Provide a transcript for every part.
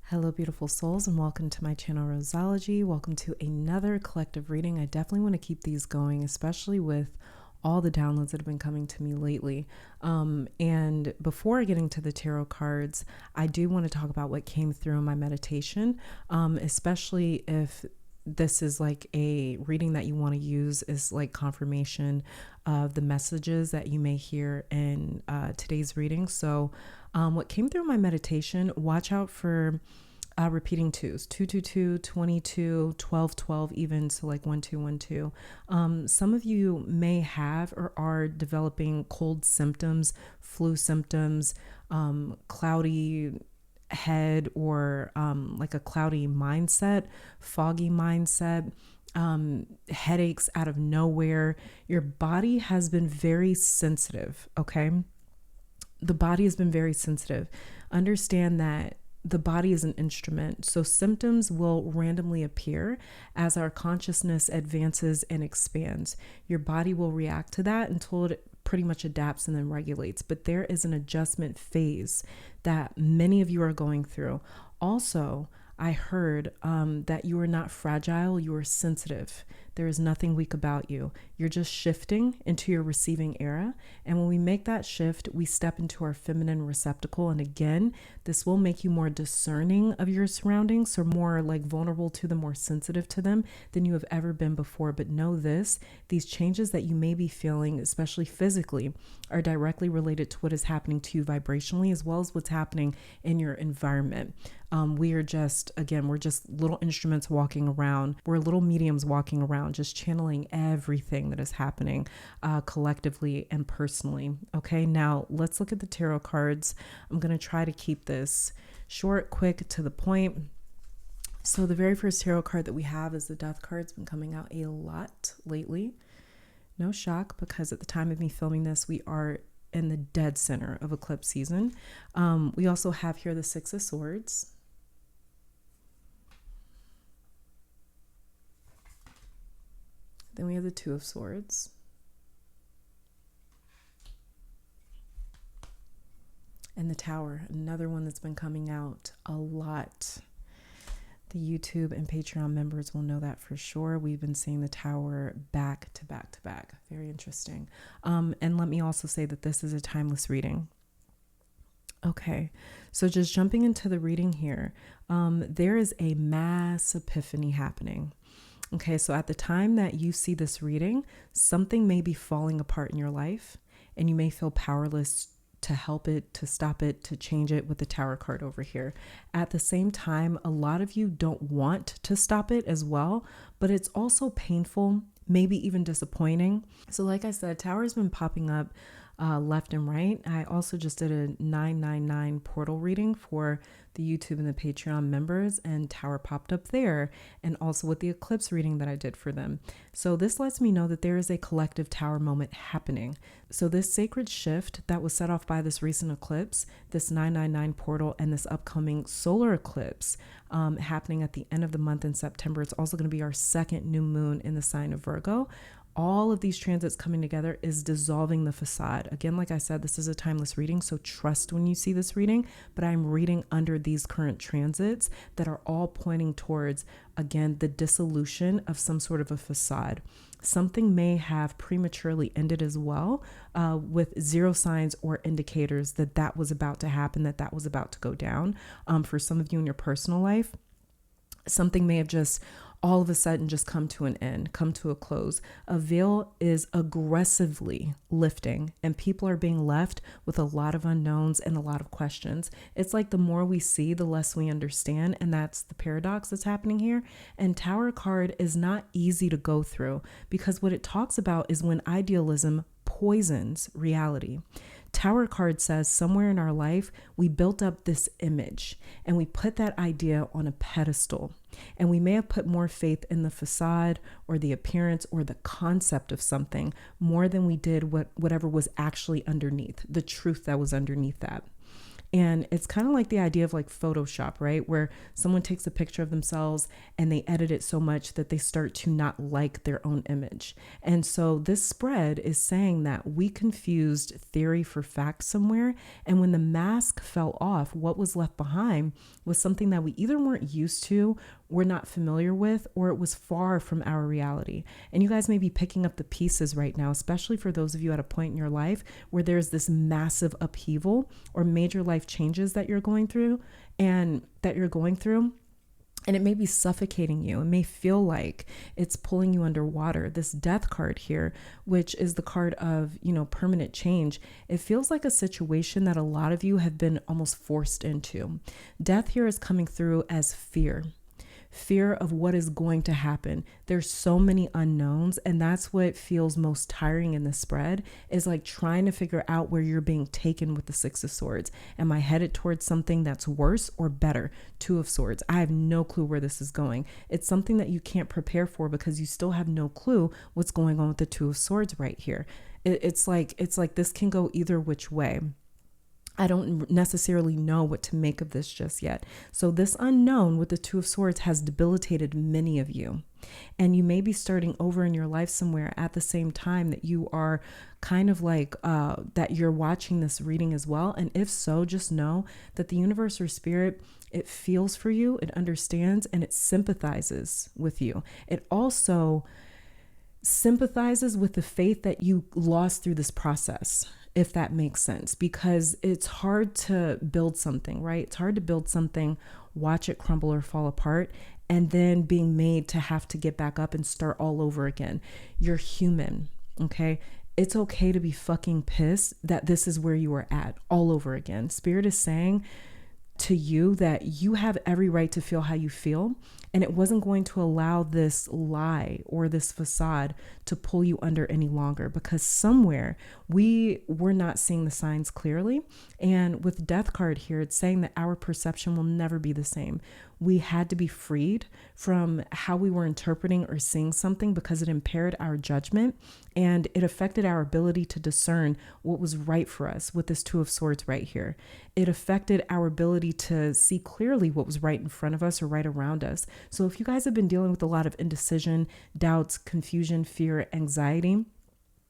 Hello, beautiful souls, and welcome to my channel, Roseology. Welcome to another collective reading. I definitely want to keep these going, especially with all the downloads that have been coming to me lately. And before getting to the tarot cards, I do want to talk about what came through in my meditation, especially if this is like a reading that you want to use as like confirmation of the messages that you may hear in today's reading. So what came through my meditation, watch out for repeating twos, 222, 22, 12, 12, even, so like 1 2 1 2. Some of you may have or are developing cold symptoms, flu symptoms, cloudy head, or like a cloudy mindset, foggy mindset, headaches out of nowhere. Your body has been very sensitive, okay? The body has been very sensitive. Understand that the body is an instrument. So symptoms will randomly appear as our consciousness advances and expands. Your body will react to that until it pretty much adapts and then regulates. But there is an adjustment phase that many of you are going through. Also, I heard that you are not fragile, you are sensitive. There is nothing weak about you. You're just shifting into your receiving era. And when we make that shift, we step into our feminine receptacle. And again, this will make you more discerning of your surroundings, or more like vulnerable to them, more sensitive to them than you have ever been before. But know this, these changes that you may be feeling, especially physically, are directly related to what is happening to you vibrationally, as well as what's happening in your environment. We are just, again, we're just little instruments walking around. We're little mediums walking around, just channeling everything that is happening collectively and personally. Okay, now let's look at the tarot cards. I'm going to try to keep this short, quick, to the point. So the very first tarot card that we have is the Death card. It's been coming out a lot lately. No shock, because at the time of me filming this, we are in the dead center of eclipse season. We also have here the Six of Swords. Then we have the Two of Swords. And the Tower, another one that's been coming out a lot. The YouTube and Patreon members will know that for sure. We've been seeing the Tower back to back to back. Very interesting. And let me also say that this is a timeless reading. Okay, so just jumping into the reading here, there is a mass epiphany happening. Okay, so at the time that you see this reading, something may be falling apart in your life, and you may feel powerless to help it, to stop it, to change it, with the Tower card over here. At the same time, a lot of you don't want to stop it as well, but it's also painful, maybe even disappointing. So like I said, Tower has been popping up left and right. I also just did a 999 portal reading for the YouTube and the Patreon members, and Tower popped up there, and also with the eclipse reading that I did for them. So this lets me know that there is a collective Tower moment happening. So this sacred shift that was set off by this recent eclipse, this 999 portal, and this upcoming solar eclipse happening at the end of the month in September. It's also going to be our second new moon in the sign of Virgo. All of these transits coming together is dissolving the facade. Again, like I said, this is a timeless reading, so trust when you see this reading, but I'm reading under these current transits that are all pointing towards, again, the dissolution of some sort of a facade. Something may have prematurely ended as well, with zero signs or indicators that that was about to happen, that was about to go down. For some of you in your personal life, something may have just all of a sudden just come to an end, come to a close. A veil is aggressively lifting, and people are being left with a lot of unknowns and a lot of questions. It's like the more we see, the less we understand, and that's the paradox that's happening here. And Tower card is not easy to go through, because what it talks about is when idealism poisons reality. Tower card says somewhere in our life, we built up this image and we put that idea on a pedestal, and we may have put more faith in the facade or the appearance or the concept of something more than we did whatever was actually underneath, the truth that was underneath that. And it's kind of like the idea of like Photoshop, right? Where someone takes a picture of themselves and they edit it so much that they start to not like their own image. And so this spread is saying that we confused theory for fact somewhere. And when the mask fell off, what was left behind was something that we either weren't used to, we're not familiar with, or it was far from our reality. And you guys may be picking up the pieces right now, especially for those of you at a point in your life where there's this massive upheaval or major life changes that you're going through. And it may be suffocating you. It may feel like it's pulling you underwater. This death card here, which is the card of, permanent change. It feels like a situation that a lot of you have been almost forced into. Death here is coming through as fear of what is going to happen. There's so many unknowns, and that's what feels most tiring in the spread, is like trying to figure out where you're being taken with the Six of Swords. Am I headed towards something that's worse or better? Two of Swords. I have no clue where this is going. It's something that you can't prepare for because you still have no clue what's going on with the Two of Swords right here. It's like this can go either which way. I don't necessarily know what to make of this just yet. So this unknown with the Two of Swords has debilitated many of you. And you may be starting over in your life somewhere at the same time that you are kind of like, that you're watching this reading as well. And if so, just know that the universe or spirit, it feels for you, it understands, and it sympathizes with you. It also sympathizes with the faith that you lost through this process, if that makes sense, because it's hard to build something, right? It's hard to build something, watch it crumble or fall apart, and then being made to have to get back up and start all over again. You're human, okay? It's okay to be fucking pissed that this is where you are at all over again. Spirit is saying to you that you have every right to feel how you feel, and it wasn't going to allow this lie or this facade to pull you under any longer, because somewhere we were not seeing the signs clearly. And with Death card here, it's saying that our perception will never be the same. We had to be freed from how we were interpreting or seeing something because it impaired our judgment and it affected our ability to discern what was right for us with this Two of Swords right here. It affected our ability to see clearly what was right in front of us or right around us. So if you guys have been dealing with a lot of indecision, doubts, confusion, fear, anxiety,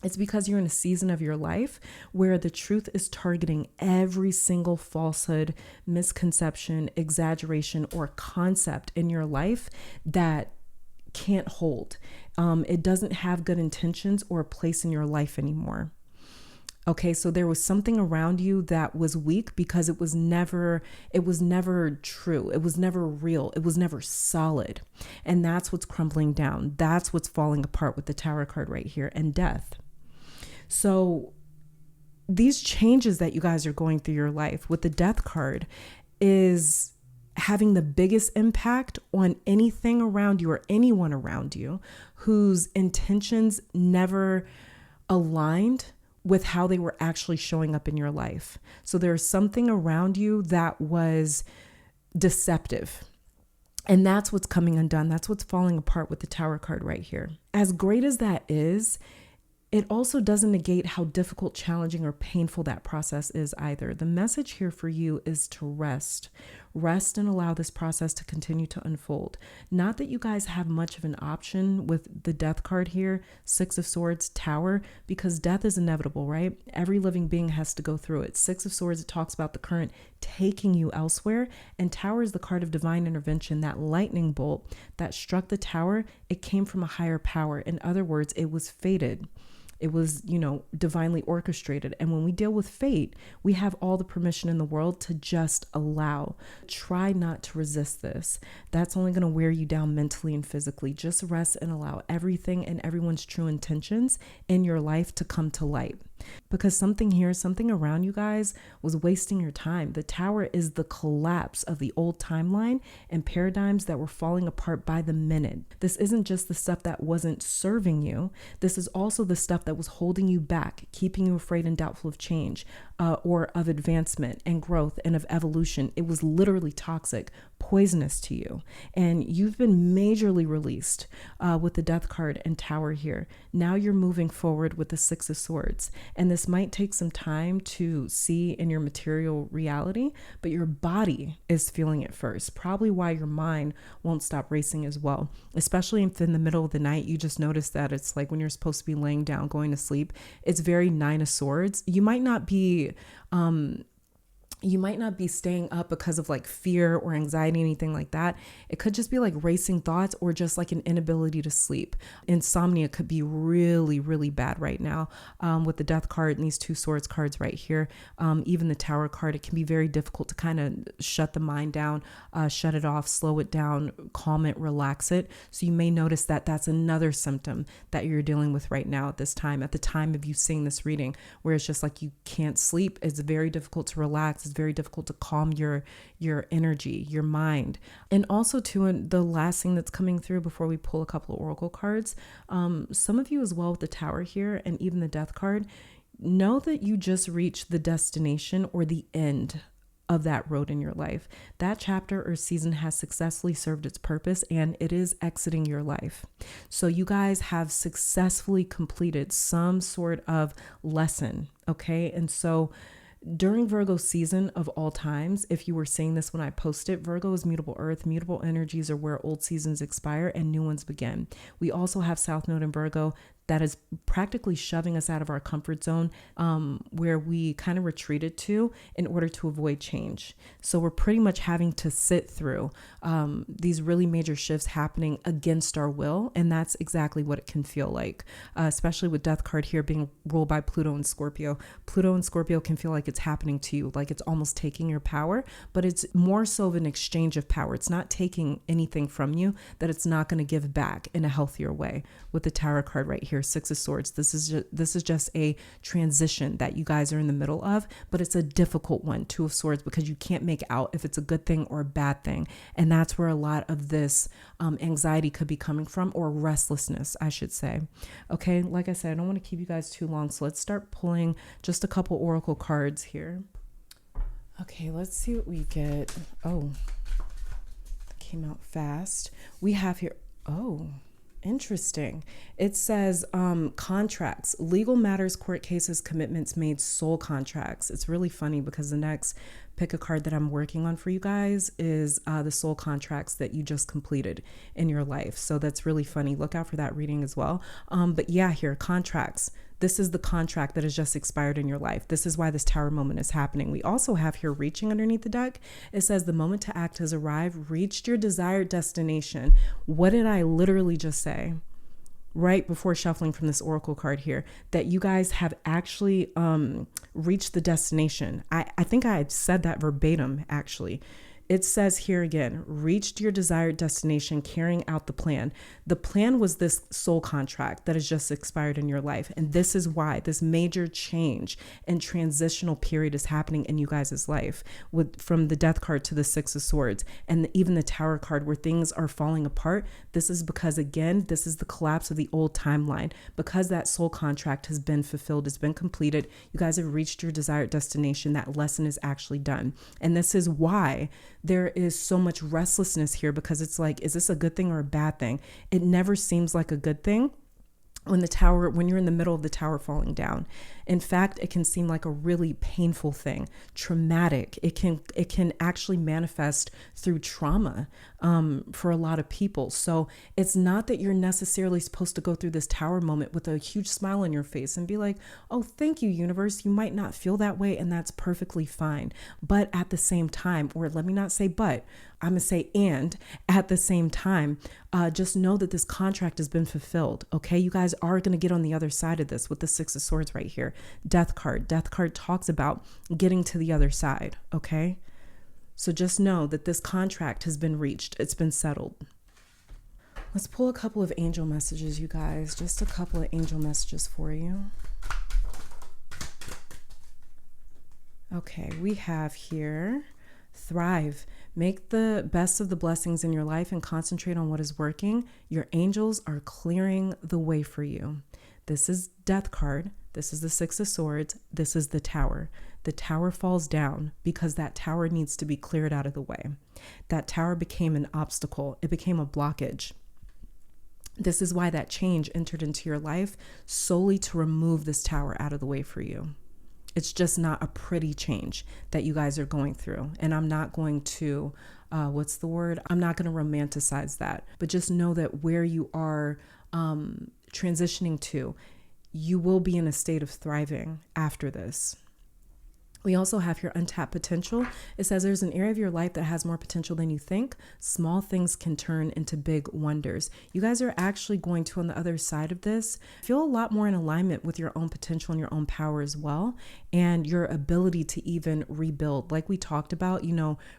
it's because you're in a season of your life where the truth is targeting every single falsehood, misconception, exaggeration, or concept in your life that can't hold. It doesn't have good intentions or a place in your life anymore. Okay, so there was something around you that was weak because it was never true. It was never real. It was never solid. And that's what's crumbling down. That's what's falling apart with the Tower card right here and death. So these changes that you guys are going through your life with the Death card is having the biggest impact on anything around you or anyone around you whose intentions never aligned with how they were actually showing up in your life. So there's something around you that was deceptive. And that's what's coming undone. That's what's falling apart with the Tower card right here. As great as that is, it also doesn't negate how difficult, challenging, or painful that process is either. The message here for you is to rest. Rest and allow this process to continue to unfold. Not that you guys have much of an option with the Death card here, Six of Swords, Tower, because death is inevitable, right? Every living being has to go through it. Six of Swords, it talks about the current taking you elsewhere, and Tower is the card of divine intervention. That lightning bolt that struck the tower, it came from a higher power. In other words, it was fated. It was, divinely orchestrated. And when we deal with fate, we have all the permission in the world to just allow. Try not to resist this. That's only going to wear you down mentally and physically. Just rest and allow everything and everyone's true intentions in your life to come to light. Because something around you guys was wasting your time. The Tower is the collapse of the old timeline and paradigms that were falling apart by the minute. This isn't just the stuff that wasn't serving you. This is also the stuff that was holding you back, keeping you afraid and doubtful of change, or of advancement and growth and of evolution. It was literally toxic, poisonous to you. And you've been majorly released with the Death card and Tower here. Now you're moving forward with the Six of Swords. And this might take some time to see in your material reality, but your body is feeling it first. Probably why your mind won't stop racing as well. Especially if in the middle of the night, you just notice that it's like when you're supposed to be laying down, going to sleep, it's very Nine of Swords. You might not be staying up because of like fear or anxiety, anything like that. It could just be like racing thoughts or just like an inability to sleep. Insomnia could be really, really bad right now with the Death card and these two Swords cards right here. Even the Tower card, it can be very difficult to kind of shut the mind down, shut it off, slow it down, calm it, relax it. So you may notice that that's another symptom that you're dealing with right now at this time, at the time of you seeing this reading, where it's just like you can't sleep. It's very difficult to relax. It's very difficult to calm your energy, your mind. And also too, the last thing that's coming through before we pull a couple of oracle cards, some of you as well with the Tower here and even the Death card, know that you just reached the destination or the end of that road in your life. That chapter or season has successfully served its purpose and it is exiting your life. So you guys have successfully completed some sort of lesson. Okay. And so during Virgo season of all times, if you were seeing this when I post it, Virgo is mutable earth. Mutable energies are where old seasons expire and new ones begin. We also have South Node in Virgo that is practically shoving us out of our comfort zone, where we kind of retreated to in order to avoid change. So we're pretty much having to sit through these really major shifts happening against our will. And that's exactly what it can feel like, especially with Death card here being ruled by Pluto and Scorpio. Pluto and Scorpio can feel like it's happening to you, like it's almost taking your power, but it's more so of an exchange of power. It's not taking anything from you that it's not going to give back in a healthier way. With the Tower card right here, Six of Swords, this is just a transition that you guys are in the middle of, but it's a difficult one. Two of Swords, because you can't make out if it's a good thing or a bad thing. And that's where a lot of this anxiety could be coming from, or restlessness, I should say. Okay, like I said, I don't want to keep you guys too long, so let's start pulling just a couple oracle cards here. Okay, let's see what we get. Oh, that came out fast. We have here, oh, interesting. It says contracts, legal matters, court cases, commitments made, soul contracts. It's really funny because the next pick a card that I'm working on for you guys is the soul contracts that you just completed in your life. So that's really funny. Look out for that reading as well. But yeah, here, contracts. This is the contract that has just expired in your life. This is why this Tower moment is happening. We also have here reaching underneath the deck. It says the moment to act has arrived, reached your desired destination. What did I literally just say? Right before shuffling from this oracle card here, that you guys have actually reached the destination. I think I had said that verbatim, actually. It says here again, reached your desired destination, carrying out the plan. The plan was this soul contract that has just expired in your life. And this is why this major change and transitional period is happening in you guys' life, from the Death card to the Six of Swords and even the Tower card, where things are falling apart. This is because, again, this is the collapse of the old timeline. Because that soul contract has been fulfilled, it's been completed. You guys have reached your desired destination. That lesson is actually done. And this is why there is so much restlessness here, because it's like, is this a good thing or a bad thing? It never seems like a good thing when you're in the middle of the tower falling down. In fact, it can seem like a really painful thing, traumatic. It can actually manifest through trauma for a lot of people. So it's not that you're necessarily supposed to go through this tower moment with a huge smile on your face and be like, oh, thank you, universe. You might not feel that way, and that's perfectly fine. But at the same time, or let me not say but, I'm going to say and at the same time, just know that this contract has been fulfilled. Okay, you guys are going to get on the other side of this with the Six of Swords right here. Death card talks about getting to the other side. Okay, so just know that this contract has been reached. It's been settled. Let's pull a couple of angel messages, you guys. Just a couple of angel messages for you. Okay, we have here thrive. Make the best of the blessings in your life and concentrate on what is working. Your angels are clearing the way for you. This is Death card. This is the Six of Swords. This is the Tower. the tower falls down because that tower needs to be cleared out of the way. That tower became an obstacle. It became a blockage. This is why that change entered into your life, solely to remove this tower out of the way for you. It's just not a pretty change that you guys are going through. And I'm not going to, I'm not going to romanticize that. But just know that where you are transitioning to, you will be in a state of thriving after this. We also have your untapped potential. It says there's an area of your life that has more potential than you think. Small things can turn into big wonders. You guys are actually going to, on the other side of this, feel a lot more in alignment with your own potential and your own power as well, and your ability to even rebuild. Like we talked about,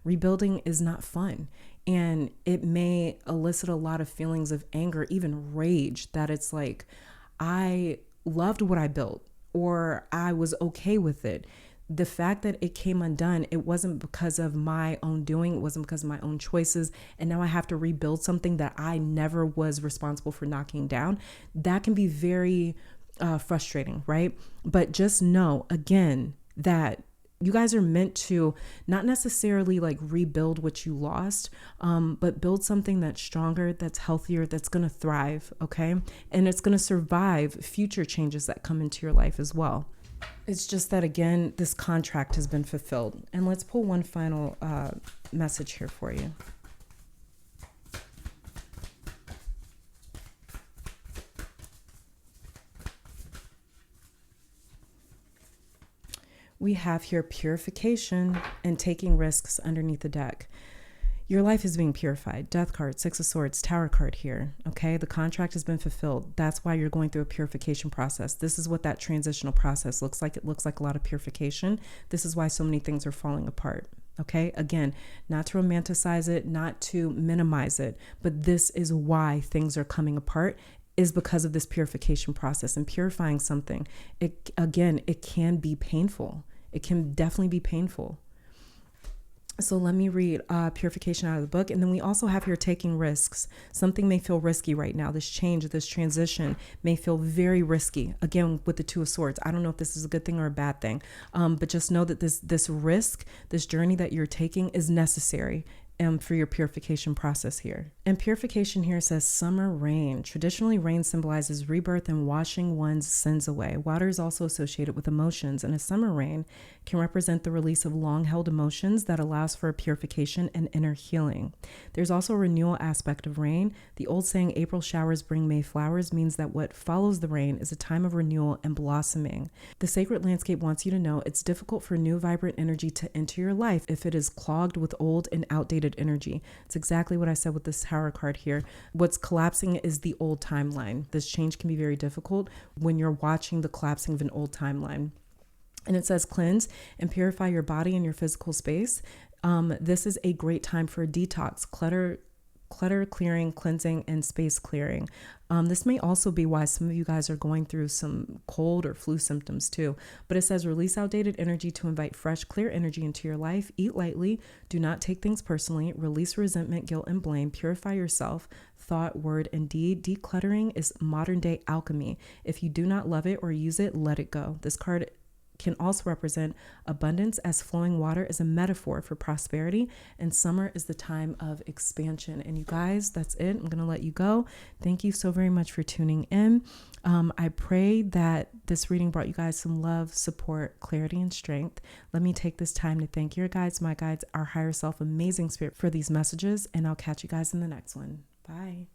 rebuilding is not fun. And it may elicit a lot of feelings of anger, even rage, that it's like, I loved what I built, or I was okay with it. The fact that it came undone, it wasn't because of my own doing, it wasn't because of my own choices, and now I have to rebuild something that I never was responsible for knocking down. That can be very frustrating, right? But just know, again, that you guys are meant to not necessarily like rebuild what you lost, but build something that's stronger, that's healthier, that's going to thrive, okay? And it's going to survive future changes that come into your life as well. It's just that, again, this contract has been fulfilled. And let's pull one final message here for you. We have here purification and taking risks underneath the deck. Your life is being purified. Death card, Six of Swords, Tower card here. Okay, the contract has been fulfilled. That's why you're going through a purification process. This is what that transitional process looks like. It looks like a lot of purification. This is why so many things are falling apart. Okay, again, not to romanticize it, not to minimize it, but this is why things are coming apart, is because of this purification process. And purifying something, it can be painful. It can definitely be painful. So let me read purification out of the book. And then we also have here taking risks. Something may feel risky right now. This change, this transition may feel very risky. Again, with the Two of Swords. I don't know if this is a good thing or a bad thing. But just know that this risk, this journey that you're taking is necessary for your purification process here. And purification here says summer rain. Traditionally, rain symbolizes rebirth and washing one's sins away. Water is also associated with emotions, and a summer rain can represent the release of long-held emotions that allows for a purification and inner healing. There's also a renewal aspect of rain. The old saying, April showers bring May flowers, means that what follows the rain is a time of renewal and blossoming. The sacred landscape wants you to know it's difficult for new, vibrant energy to enter your life if it is clogged with old and outdated energy. It's exactly what I said with this Tower card here. What's collapsing is the old timeline. This change can be very difficult when you're watching the collapsing of an old timeline. And it says cleanse and purify your body and your physical space. This is a great time for a detox, clutter clearing, cleansing, and space clearing. This may also be why some of you guys are going through some cold or flu symptoms too. But it says release outdated energy to invite fresh, clear energy into your life. Eat lightly. Do not take things personally. Release resentment, guilt, and blame. Purify yourself, thought, word, and deed. Decluttering is modern day alchemy. If you do not love it or use it, let it go. This card can also represent abundance, as flowing water is a metaphor for prosperity, and summer is the time of expansion. And you guys, that's it. I'm going to let you go. Thank you so very much for tuning in. I pray that this reading brought you guys some love, support, clarity, and strength. Let me take this time to thank your guides, my guides, our higher self, amazing spirit, for these messages, and I'll catch you guys in the next one. Bye.